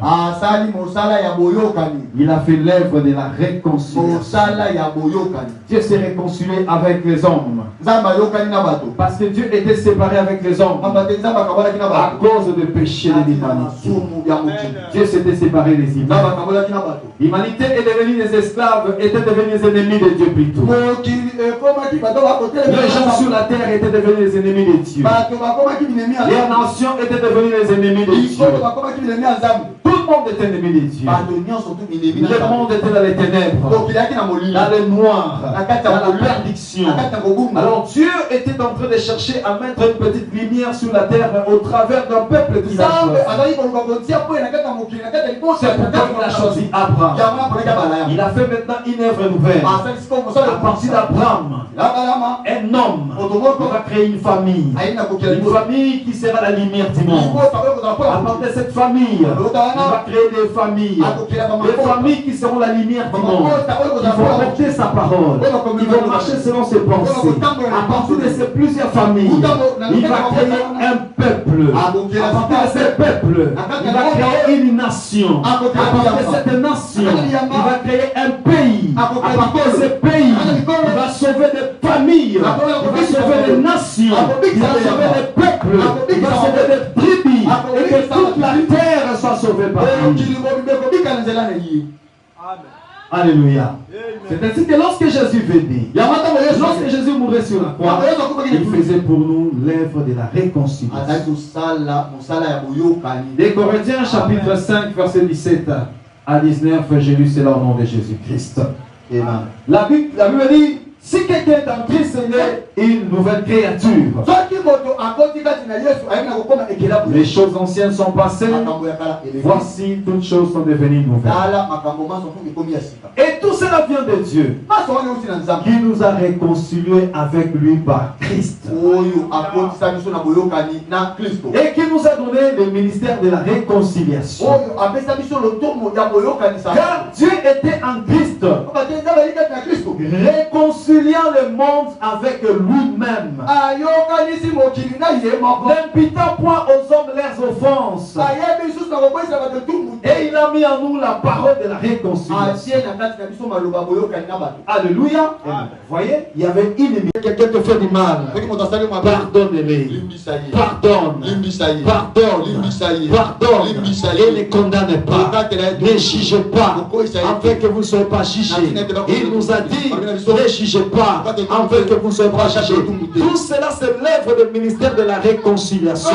réconciliation. Il a fait l'œuvre de la réconciliation. Dieu s'est réconcilié avec les hommes. Parce que Dieu était séparé avec les hommes à cause du péché de l'humanité. Dieu s'était séparé des humains. L'humanité est devenue des esclaves, était devenue des ennemis de Dieu plutôt. Les gens sur la terre étaient devenus des ennemis de Dieu. Les nations étaient devenues des ennemis de Dieu. Tout le monde était ennemi de Dieu. Le monde était dans les ténèbres, dans le noir, dans la perdition. Alors Dieu était en train de chercher à mettre une petite lumière sur la terre au travers d'un peuple qui a choisi. C'est pourquoi il a choisi Abraham. Il a fait maintenant une œuvre nouvelle. À partir d'Abraham, un homme va créer une famille. Une famille qui sera la lumière du monde. À partir de cette famille, il va créer des familles. Des familles qui seront la lumière du monde. Qui vont porter sa parole. Qui vont marcher selon ses pensées. À partir de ces plusieurs familles, il va créer un peuple. À partir de ce peuple, il va créer une nation. À partir de cette nation, il va créer un pays. À partir de ce pays, il va sauver des familles. Il va sauver des nations. Il va sauver des peuples. Il va sauver des tribus. Et que toute la terre soit sauvée par lui. Alléluia. C'est ainsi que lorsque Jésus venait, lorsque Jésus mourait sur la croix, il faisait pour nous l'œuvre de la réconciliation. Des Corinthiens chapitre 5 verset 17 à 19, j'ai lu cela au nom de Jésus-Christ. La Bible dit, si quelqu'un est en Christ, il est une nouvelle créature. Les choses anciennes sont passées. Voici, toutes choses sont devenues nouvelles. Et tout cela vient de Dieu, qui nous a réconciliés avec lui par Christ. Et qui nous a donné le ministère de la réconciliation. Car Dieu était en Christ, réconciliant le monde avec lui-même, n'imputant point aux hommes leurs offenses. Et il a mis en nous la parole de la réconciliation. Alléluia. Voyez, il y avait une limite. Quelqu'un te fait du mal, pardonne-les. Pardonne. Pardonne. Et ne condamne pas. Ne juge pas, afin que vous ne soyez pas jugés. Il nous a dit, ne jugez pas, afin que vous ne soyez pas jugés. Tout cela, c'est l'œuvre du ministère de la réconciliation.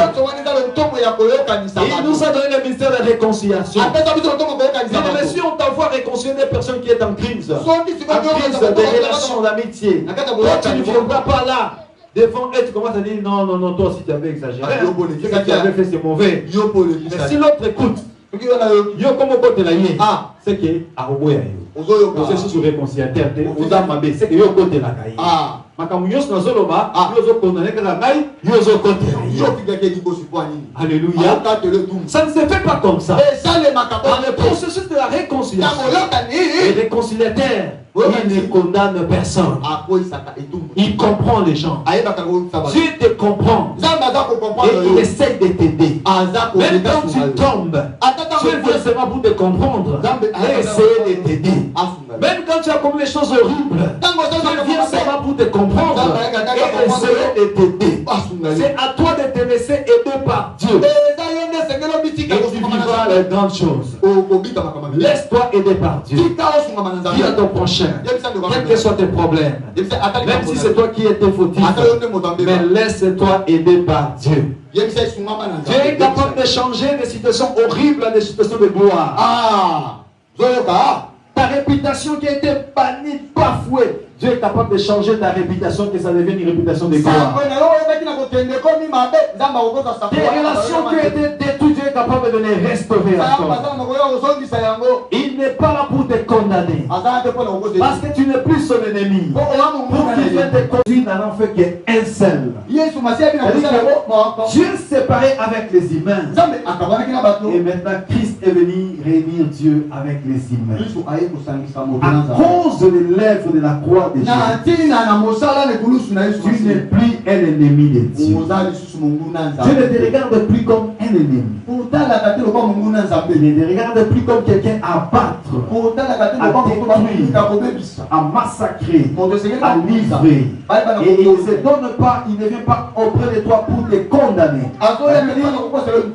Il nous a donné le ministère de la réconciliation. Mais si on t'envoie réconcilier des personnes qui sont en crise, des relations d'amitié, toi tu ne viendras pas là devant eux, tu commences à dire non, toi aussi tu avais exagéré. Ce que tu avais fait, c'est mauvais. Mais si l'autre écoute, c'est que vous êtes sous réconciliateur, vous avez c'est que vous côté la caille. Alléluia. Ça ne se fait pas comme ça. Dans le processus de la réconciliation, le réconciliateur, il ne condamne personne. Il comprend les gens. Dieu te comprend. Et il essaie de t'aider. Même quand tu tombes, Dieu vient seulement pour te comprendre et essayer de t'aider. Même quand tu as commis les choses horribles, Dieu vient seulement pour te comprendre et essayer de t'aider. C'est à toi de te laisser aider par Dieu. Et tu vivras les grandes choses. Laisse-toi aider par Dieu. Dis à ton prochain, quels que soient tes problèmes, même si c'est toi qui étais fautif, mais laisse-toi aider par Dieu. Dieu est capable de changer des situations horribles à des situations de gloire. Ta réputation qui a été bannie, bafouée, Dieu est capable de changer ta réputation, que ça devienne une réputation de gloire. Tes relations qui ont été détruites, Dieu est capable de les restaurer encore. Il n'est pas là pour te condamné. Parce que tu n'es plus son ennemi. Pour qu'il vienne te conduire dans l'enfer qui est un seul. Dieu séparé avec les humains. Et maintenant Christ est venu réunir Dieu avec les humains. À cause de l'œuvre de la croix de Jésus, tu n'es plus un ennemi de Dieu. Dieu ne te regarde plus comme un ennemi. Il ne te regarde plus comme quelqu'un à battre, à détruire, à massacrer, à livrer. Et il ne se donne pas, il ne vient pas auprès de toi pour te condamner.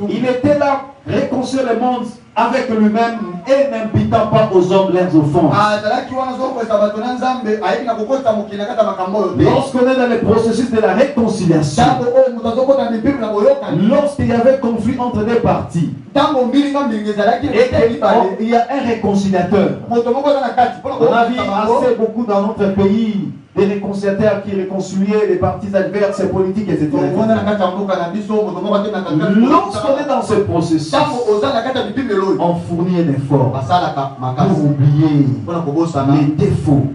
Il était là, réconcilier le monde avec lui-même et n'imputant pas aux hommes leurs offenses. Lorsqu'on est dans le processus de la réconciliation, lorsqu'il y avait conflit entre deux parties, et il y a un réconciliateur. On a vu assez beaucoup dans notre pays des réconciliateurs qui réconciliaient les partis adverses, politiques, etc. Lorsqu'on est dans ce processus, on fournit un effort pour oublier les défauts,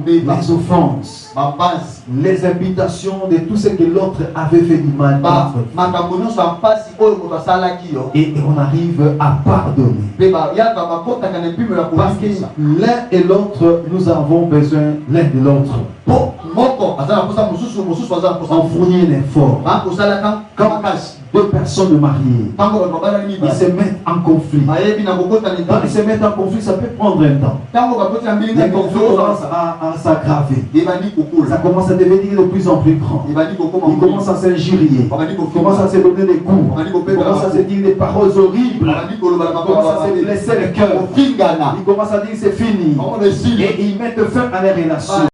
les offenses, les invitations de tout ce que l'autre avait fait du mal. Et on arrive à pardonner. Parce que l'un et l'autre, nous avons besoin l'un de l'autre. On fournit un effort. Quand deux personnes mariées, ils se mettent en conflit. Quand ils se mettent en conflit, ça peut prendre un temps. Les conflits commencent à s'aggraver. Ça commence à devenir de plus en plus grand. Ils commencent à s'injurier. Ils commencent à se donner des coups. Ils commencent à se dire des paroles horribles. Ils commencent à se blesser le cœur. Ils commencent à dire c'est fini. Et ils mettent fin à leur relation.